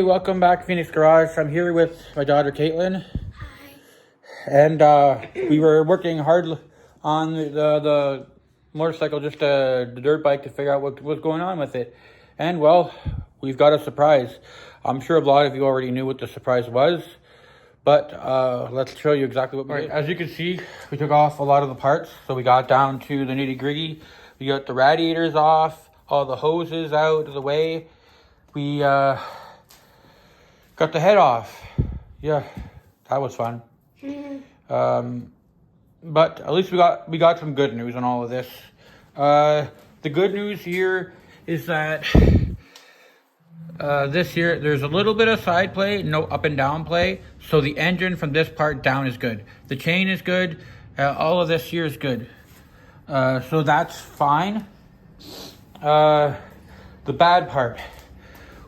Hey, welcome back to Phoenix Garage. I'm here with my daughter Caitlin. Hi. And we were working hard on the motorcycle, just the dirt bike, to figure out what was going on with it. And well, we've got a surprise. I'm sure a lot of you already knew what the surprise was, but let's show you exactly what we did. As you can see, we took off a lot of the parts, so we got down to the nitty gritty. We got the radiators off, all the hoses out of the way. We got the head off. Yeah, that was fun. But at least we got some good news on all of this. The good news here is that this year there's a little bit of side play, no up and down play. So the engine from this part down is good. The chain is good. All of this here is good. So that's fine. The bad part.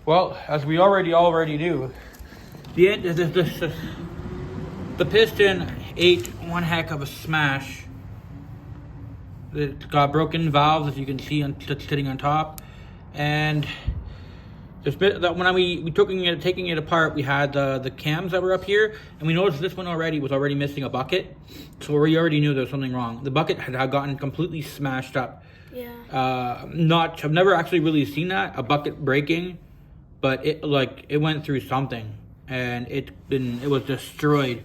Well, as we already knew, the piston ate one heck of a smash. It got broken valves, as you can see, sitting on top, and this bit that when we taking it apart, we had the cams that were up here, and we noticed this one was already missing a bucket, so we already knew there was something wrong. The bucket had gotten completely smashed up. Yeah. I've never actually really seen that, a bucket breaking, but it went through something, and it was destroyed,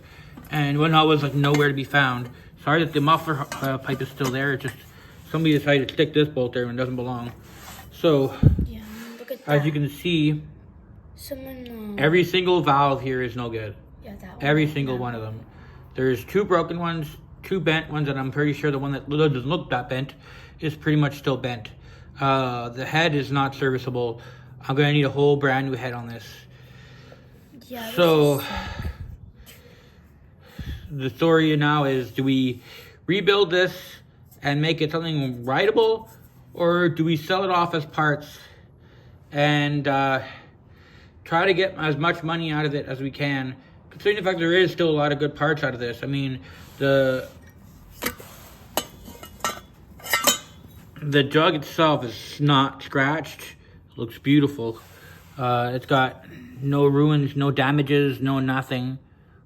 and when I was nowhere to be found. Sorry that the muffler pipe is still there. It's just somebody decided to stick this bolt there when it doesn't belong. So Yeah. Look at that. as you can see, every single valve here is no good. Yeah, that one. Every single one of them. There's 2 broken ones, 2 bent ones, and I'm pretty sure the one that doesn't look that bent is pretty much still bent. The head is not serviceable. I'm gonna need a whole brand new head on this. Yeah. So the story now is, do we rebuild this and make it something rideable, or do we sell it off as parts and try to get as much money out of it as we can, considering the fact there is still a lot of good parts out of this? I mean, the jug itself is not scratched. It looks beautiful. It's got no ruins, no damages, no nothing.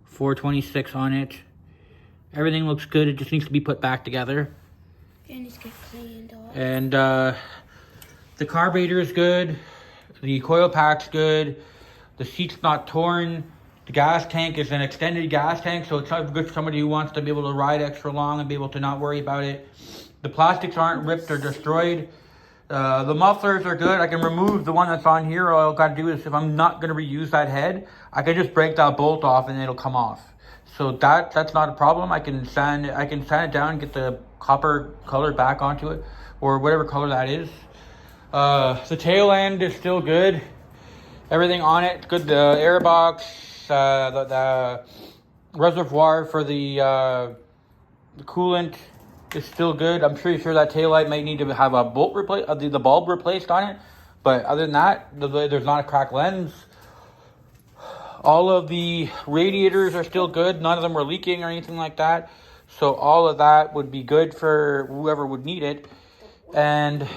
426 on it. Everything looks good. It just needs to be put back together. It needs to get cleaned off. And the carburetor is good. The coil pack's good. The seat's not torn. The gas tank is an extended gas tank, so it's not good for somebody who wants to be able to ride extra long and be able to not worry about it. The plastics aren't ripped or destroyed. The mufflers are good. I can remove the one that's on here. All I've got to do is, if I'm not going to reuse that head, I can just break that bolt off and it'll come off. So that's not a problem. I can sand it down, get the copper color back onto it, or whatever color that is. The tail end is still good. Everything on it good. The air box, the reservoir for the coolant is still good. I'm pretty sure that taillight might need to have a bolt the bulb replaced on it, but other than that, there's not a cracked lens. All of the radiators are still good. None of them were leaking or anything like that, so all of that would be good for whoever would need it. And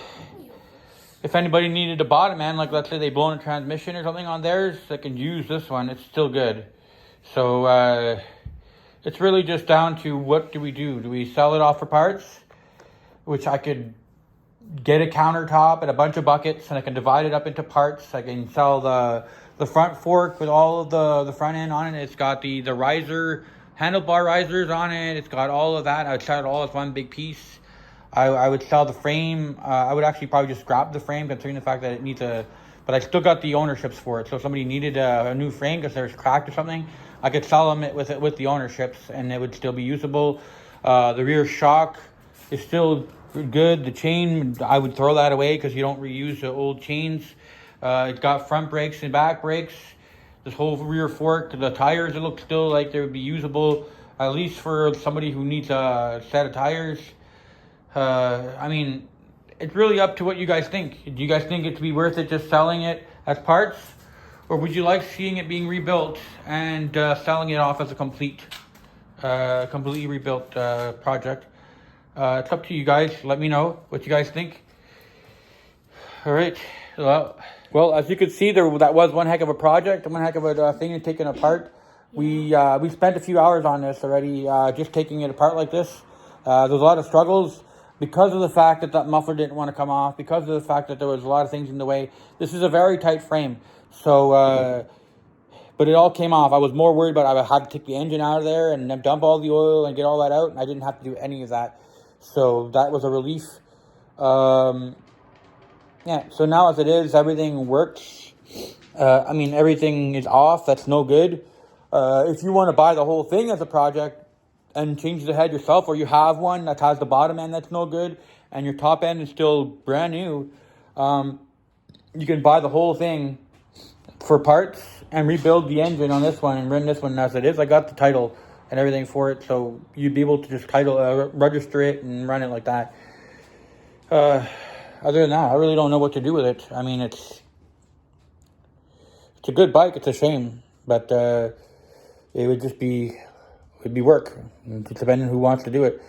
if anybody needed a bottom end, like let's say they blown a transmission or something on theirs, they can use this one. It's still good. So it's really just down to, what do we do? Do we sell it off for parts? Which I could get a countertop and a bunch of buckets, and I can divide it up into parts. I can sell the front fork with all of the front end on it. It's got the riser, handlebar risers on it. It's got all of that. I would sell it all as one big piece. I would sell the frame. I would actually probably just scrap the frame, considering the fact that it needs but I still got the ownerships for it. So if somebody needed a new frame because there's cracked or something, I could sell them with the ownerships, and it would still be usable. The rear shock is still good. The chain, I would throw that away because you don't reuse the old chains. It's got front brakes and back brakes. This whole rear fork, the tires, it looks still like they would be usable, at least for somebody who needs a set of tires. I mean, it's really up to what you guys think. Do you guys think it'd be worth it just selling it as parts? Or would you like seeing it being rebuilt and selling it off as a completely rebuilt project? It's up to you guys. Let me know what you guys think. All right. Well, Well, as you could see, that was one heck of a project, one heck of a thing to taking apart. We spent a few hours on this already, just taking it apart like this. There was a lot of struggles because of the fact that that muffler didn't want to come off, because of the fact that there was a lot of things in the way. This is a very tight frame, so but it all came off. I was more worried about I had to take the engine out of there and then dump all the oil and get all that out, and I didn't have to do any of that. So that was a relief. Yeah, so now as it is, everything works. I mean, everything is off. That's no good. If you want to buy the whole thing as a project and change the head yourself, or you have one that has the bottom end that's no good and your top end is still brand new, you can buy the whole thing for parts and rebuild the engine on this one and run this one as it is. I got the title and everything for it, so you'd be able to just register it and run it like that. Other than that, I really don't know what to do with it. I mean, it's a good bike. It's a shame, but it would just be work. It's depending on who wants to do it.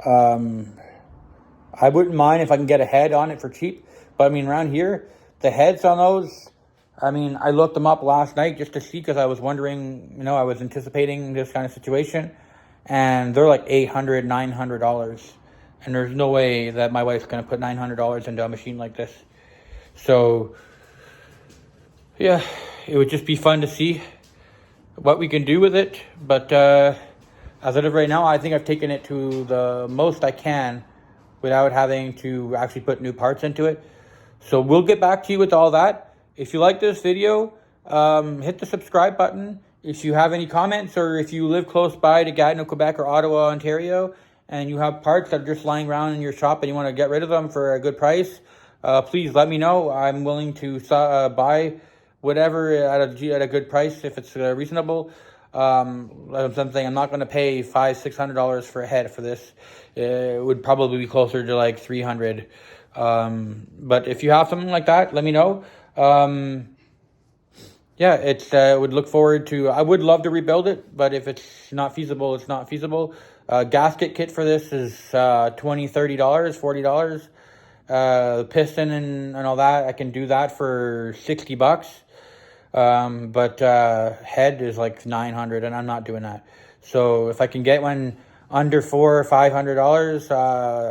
I wouldn't mind if I can get a head on it for cheap, but I mean, around here, the heads on those, I mean, I looked them up last night just to see because I was wondering, you know, I was anticipating this kind of situation, and they're like $800, $900. And there's no way that my wife's going to put $900 into a machine like this. So, yeah, it would just be fun to see what we can do with it. But as of right now, I think I've taken it to the most I can without having to actually put new parts into it. So we'll get back to you with all that. If you like this video, hit the subscribe button. If you have any comments, or if you live close by to Gatineau, Quebec, or Ottawa, Ontario, and you have parts that are just lying around in your shop and you want to get rid of them for a good price, please let me know. I'm willing to buy whatever at a good price if it's reasonable. Something I'm not going to pay $500-$600 for a head for this. It would probably be closer to like $300. But if you have something like that, let me know. Yeah, it's would look forward to. I would love to rebuild it, but if it's not feasible, it's not feasible. Gasket kit for this is $20, $30, $40. Piston and all that, I can do that for $60. But head is like $900, and I'm not doing that. So if I can get one under $400 or $500,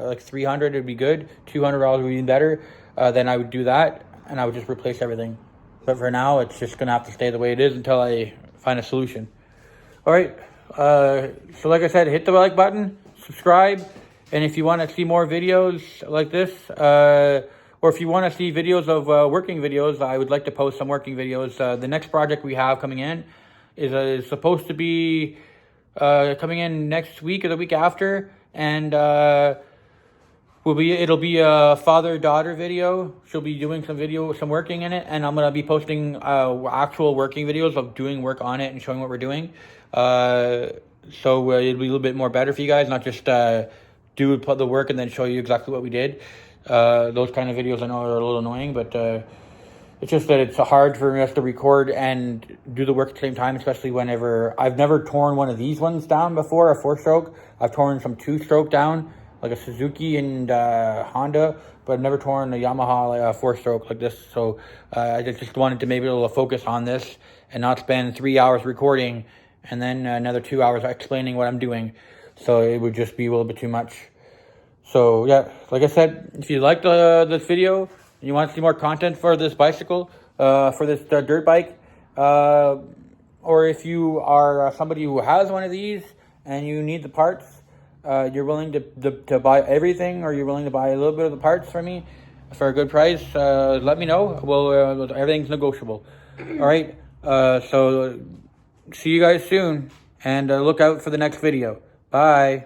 like $300 would be good. $200 would be better. Then I would do that, and I would just replace everything. But for now, it's just gonna have to stay the way it is until I find a solution. All right. So like I said, hit the like button, subscribe, and if you want to see more videos like this, or if you want to see videos of working videos, I would like to post some working videos. The next project we have coming in is supposed to be coming in next week or the week after, and it'll be a father-daughter video. She'll be doing some working in it, and I'm gonna be posting actual working videos of doing work on it and showing what we're doing. So it'll be a little bit more better for you guys, not just do the work and then show you exactly what we did. Those kind of videos I know are a little annoying, but it's just that it's hard for us to record and do the work at the same time, especially whenever I've never torn one of these ones down before, a 4-stroke. I've torn some 2-stroke down, like a Suzuki and Honda, but I've never torn a Yamaha like a 4-stroke like this. So I just wanted to maybe be able to focus on this and not spend 3 hours recording and then another 2 hours explaining what I'm doing. So it would just be a little bit too much. So yeah, like I said, if you liked this video and you want to see more content for this bicycle, for this dirt bike, or if you are somebody who has one of these and you need the parts, you're willing to buy everything, or you're willing to buy a little bit of the parts for me for a good price, let me know. Well, everything's negotiable. All right, so see you guys soon, and look out for the next video. Bye.